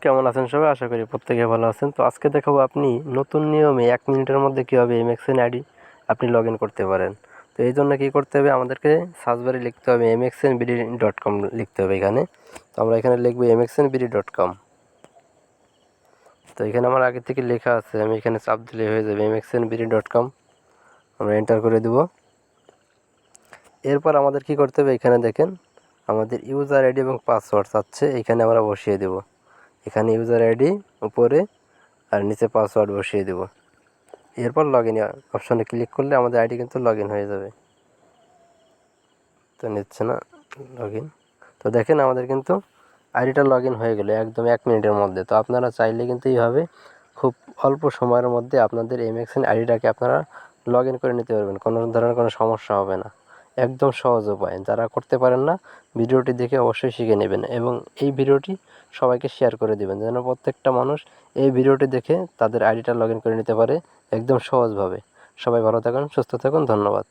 কেমন আছেন সবাই? আশা করি প্রত্যেকে ভালো আছেন। তো আজকে দেখাবো আপনি নতুন নিয়মে 1 মিনিটের মধ্যে কীভাবে এমএক্সএন আইডি আপনি লগ ইন করতে পারেন। তো এই জন্য কী করতে হবে, আমাদেরকে সার্চ বারে লিখতে হবে mxnbd.com লিখতে হবে এখানে। তো আমরা এখানে লিখবো mxnbd.com। তো এখানে আমার আগে থেকে লেখা আছে, আমি এখানে চাপ দিলে হয়ে যাবে mxnbd.com। আমরা এন্টার করে দেব। এরপর আমাদের কি করতে হবে, এখানে দেখেন আমাদের ইউজার আইডি এবং পাসওয়ার্ড চাচ্ছে, এখানে আমরা বসিয়ে দেব। এখানে ইউজার আইডি উপরে আর নিচে পাসওয়ার্ড বসিয়ে দেব। এরপর লগ ইন অপশানে ক্লিক করলে আমাদের আইডি কিন্তু লগ ইন হয়ে যাবে। তো নিচ্ছে না লগ ইন। তো দেখেন আমাদের কিন্তু আইডিটা লগ ইন হয়ে গেলো একদম 1 মিনিটের মধ্যে। তো আপনারা চাইলে কিন্তু এইভাবে খুব অল্প সময়ের মধ্যে আপনাদের এমএক্সএন আইডিটাকে আপনারা লগ ইন করে নিতে পারবেন, কোনো ধরনের কোনো সমস্যা হবে না। একদম সহজ উপায়। যারা করতে পারেন না, ভিডিওটি দেখে অবশ্যই শিখে নেবেন এবং এই ভিডিওটি সবাইকে শেয়ার করে দেবেন, যেন প্রত্যেকটা মানুষ এই ভিডিওটি দেখে তাদের আইডিটা লগ ইন করে নিতে পারে একদম সহজভাবে। সবাই ভালো থাকুন, সুস্থ থাকুন, ধন্যবাদ।